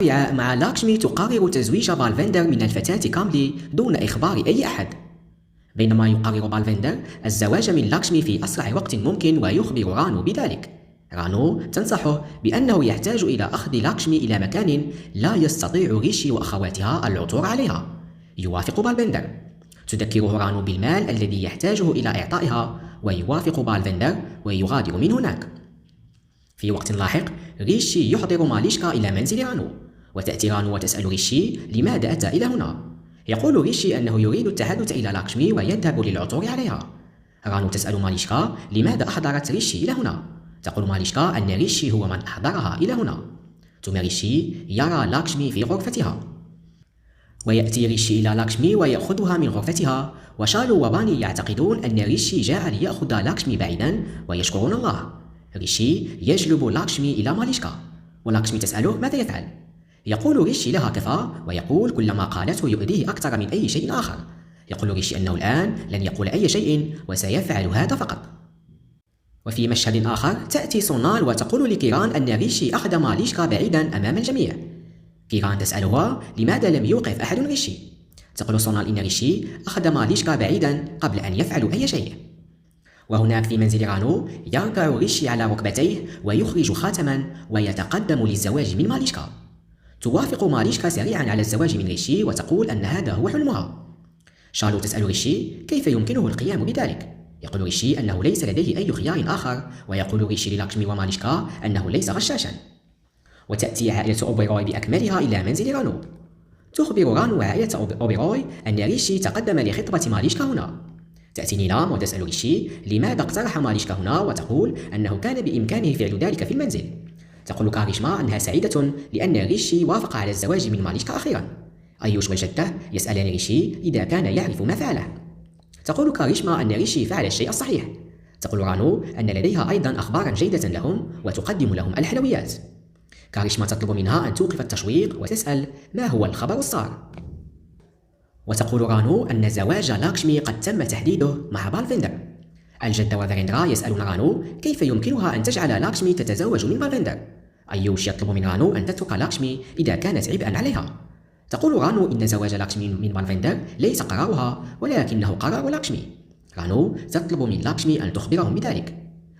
مع لاكشمي تقرر تزويج بالفندر من الفتاة كاملي دون إخبار أي أحد. بينما يقرر بالفندر الزواج من لاكشمي في أسرع وقت ممكن ويخبر رانو بذلك. رانو تنصحه بأنه يحتاج إلى أخذ لاكشمي إلى مكان لا يستطيع ريشي وأخواتها العثور عليها. يوافق بالفندر. تذكره رانو بالمال الذي يحتاجه إلى إعطائها، ويوافق بالفندر ويغادر من هناك. في وقت لاحق ريشي يحضر ماليشكا إلى منزل رانو، وتأتي رانو وتسأل ريشي لماذا أتى إلى هنا. يقول ريشي أنه يريد التحدث إلى لاكشمي ويذهب للعثور عليها. رانو تسأل ماليشكا لماذا أحضرت ريشي إلى هنا. تقول ماليشكا أن ريشي هو من أحضرها إلى هنا. ثم ريشي يرى لاكشمي في غرفتها، ويأتي ريشي إلى لاكشمي ويأخذها من غرفتها. وشالو وباني يعتقدون أن ريشي جاء ليأخذ لاكشمي بعيدا ويشكرون الله. ريشي يجلب لاكشمي إلى ماليشكا، ولاكشمي تسأله ماذا يفعل. يقول ريشي لها كفى، ويقول كل ما قالته يؤذيه أكثر من أي شيء آخر. يقول ريشي أنه الآن لن يقول أي شيء وسيفعل هذا فقط. وفي مشهد آخر تأتي سونال وتقول لكيران أن ريشي أخذ ماليشكا بعيدا أمام الجميع. كيران تسألها لماذا لم يوقف أحد ريشي. تقول سونال إن ريشي أخذ ماليشكا بعيدا قبل أن يفعلوا أي شيء. وهناك في منزل رانو يركع ريشي على ركبتيه ويخرج خاتما ويتقدم للزواج من ماليشكا. توافق ماليشكا سريعا على الزواج من ريشي وتقول أن هذا هو حلمها. شارلو تسأل ريشي كيف يمكنه القيام بذلك. يقول ريشي أنه ليس لديه أي خيار آخر، ويقول ريشي للاكشمي وماليشكا أنه ليس غشاشا. وتأتي عائلة أوبيروي بأكملها إلى منزل رانو. تخبر رانو عائلة أوبيروي أن ريشي تقدم لخطبة ماليشكا هنا. تأتي نيلام وتسأل ريشي لماذا اقترح ماليشكا هنا، وتقول أنه كان بإمكانه فعل ذلك في المنزل. تقول كاريشما أنها سعيدة لأن ريشي وافق على الزواج من ماليشكا أخيرا. أيوش والجدة يسألان ريشي إذا كان يعرف ما فعله. تقول كاريشما أن ريشي فعل الشيء الصحيح. تقول رانو أن لديها أيضا أخبارا جيدة لهم وتقدم لهم الحلويات. كاريشما تطلب منها أن توقف التشويق وتسأل ما هو الخبر السار. وتقول رانو أن زواج لاكشمي قد تم تحديده مع بالفندر. الجدة وفيريندرا يسألون رانو كيف يمكنها أن تجعل لاكشمي تتزوج من بالفندر. أيوش يطلب من رانو أن تترك لاكشمي إذا كانت عبئا عليها. تقول رانو إن زواج لاكشمي من بالفندر ليس قرارها ولكنه قرار لاكشمي. رانو تطلب من لاكشمي أن تخبرهم بذلك،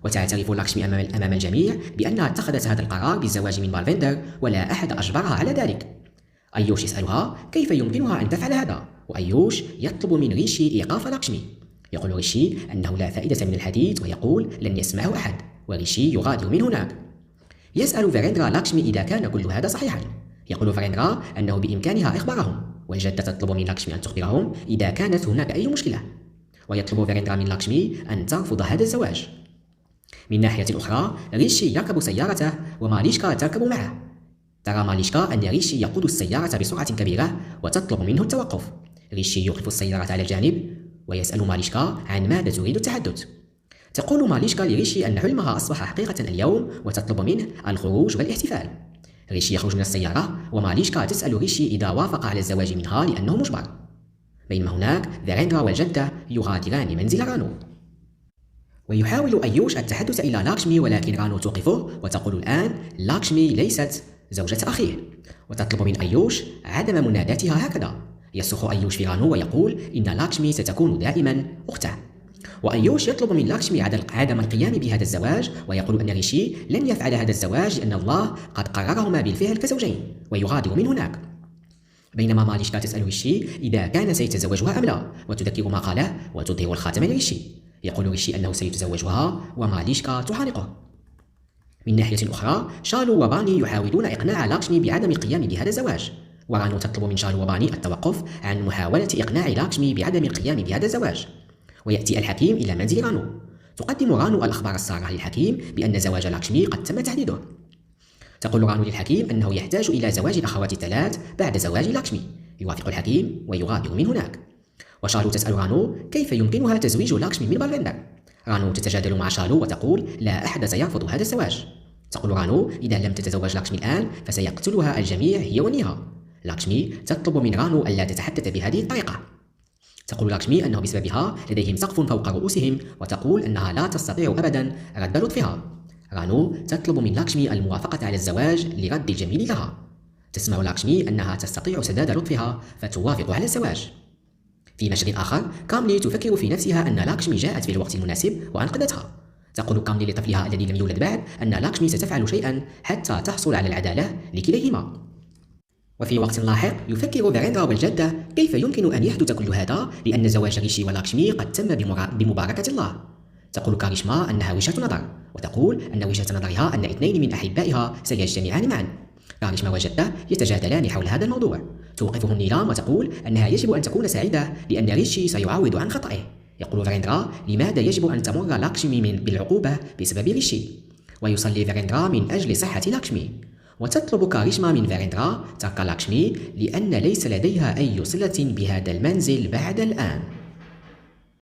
وتعترف لاكشمي أمام الجميع بأنها اتخذت هذا القرار بالزواج من بالفندر ولا أحد أجبرها على ذلك. أيوش يسألها كيف يمكنها أن تفعل هذا، وأيوش يطلب من ريشي إيقاف لاكشمي. يقول ريشي أنه لا فائدة من الحديث ويقول لن يسمعه أحد، وريشي يغادر من هناك. يسأل فيريندرا لاكشمي إذا كان كل هذا صحيحا. يقول فيريندرا أنه بإمكانها إخبارهم، والجدة تطلب من لاكشمي أن تخبرهم إذا كانت هناك أي مشكلة. ويطلب فيريندرا من لاكشمي أن ترفض هذا الزواج. من ناحية أخرى ريشي يركب سيارته وماليشكا تركب معه. ترى ماليشكا أن ريشي يقود السيارة بسرعة كبيرة وتطلب منه التوقف. ريشي يوقف السيارة على الجانب ويسأل ماليشكا عن ماذا تريد التحدث. تقول ماليشكا لريشي أن حلمها أصبح حقيقة اليوم وتطلب منه الخروج والاحتفال. ريشي يخرج من السيارة وماليشكا تسأل ريشي إذا وافق على الزواج منها لأنه مجبر. بينما هناك فيريندرا والجدة يغادران منزل رانو. ويحاول أيوش التحدث إلى لاكشمي ولكن رانو توقفه وتقول الآن لاكشمي ليست زوجة أخيه، وتطلب من أيوش عدم مناداتها هكذا. يصرخ أيوش في رانو ويقول إن لاكشمي ستكون دائما أخته. وأيوش يطلب من لاكشمي عدم القيام بهذا الزواج، ويقول أن ريشي لن يفعل هذا الزواج لأن الله قد قررهما بالفعل كزوجين، ويغادر من هناك. بينما ماليشكا تسأل ريشي إذا كان سيتزوجها أم لا، وتذكر ما قاله وتظهر الخاتم لريشي. يقول ريشي أنه سيتزوجها وماليشكا تعانقه. من ناحية أخرى شالو وباني يحاولون إقناع لاكشمي بعدم القيام بهذا الزواج، ورانو تطلب من شالو وباني التوقف عن محاولة إقناع لاكشمي بعدم القيام بهذا الزواج. ويأتي الحكيم إلى منزل رانو. تقدم رانو الأخبار السارة للحكيم بأن زواج لاكشمي قد تم تحديده. تقول رانو للحكيم أنه يحتاج إلى زواج الأخوات الثلاث بعد زواج لاكشمي. يوافق الحكيم ويغادر من هناك. وشالو تسأل رانو كيف يمكنها تزويج لاكشمي من بالفندر. رانو تتجادل مع شالو وتقول لا أحد سيرفض هذا الزواج. تقول رانو إذا لم تتزوج لاكشمي الآن فسيقتلها الجميع هي ونيها. لاكشمي تطلب من رانو ألا تتحدث بهذه الطريقة. تقول لاكشمي أنه بسببها لديهم سقف فوق رؤوسهم، وتقول أنها لا تستطيع أبدا رد لطفها. رانو تطلب من لاكشمي الموافقة على الزواج لرد الجميل لها. تسمع لاكشمي أنها تستطيع سداد لطفها فتوافق على الزواج. في مشهد آخر كاملي تفكر في نفسها أن لاكشمي جاءت في الوقت المناسب وأنقذتها. تقول كاملي لطفلها الذي لم يولد بعد أن لاكشمي ستفعل شيئا حتى تحصل على العدالة لكليهما. وفي وقت لاحق يفكر فيريندرا والجدة كيف يمكن أن يحدث كل هذا لأن زواج ريشي ولاكشمي قد تم بمباركة الله. تقول كاريشما أنها وجهة نظر، وتقول أن وجهة نظرها أن اثنين من أحبائها سيجتمعان معا. كاريشما وجدة يتجادلان حول هذا الموضوع. توقفه نيلام وتقول أنها يجب أن تكون سعيدة لأن ريشي سيعاود عن خطئه. يقول فيريندرا لماذا يجب أن تمر لاكشمي بالعقوبة بسبب ريشي، ويصلي فيريندرا من أجل صحة لاكشمي. وتطلب كاريشما من فيريندرا ترك لاكشمي لأن ليس لديها أي صلة بهذا المنزل بعد الآن.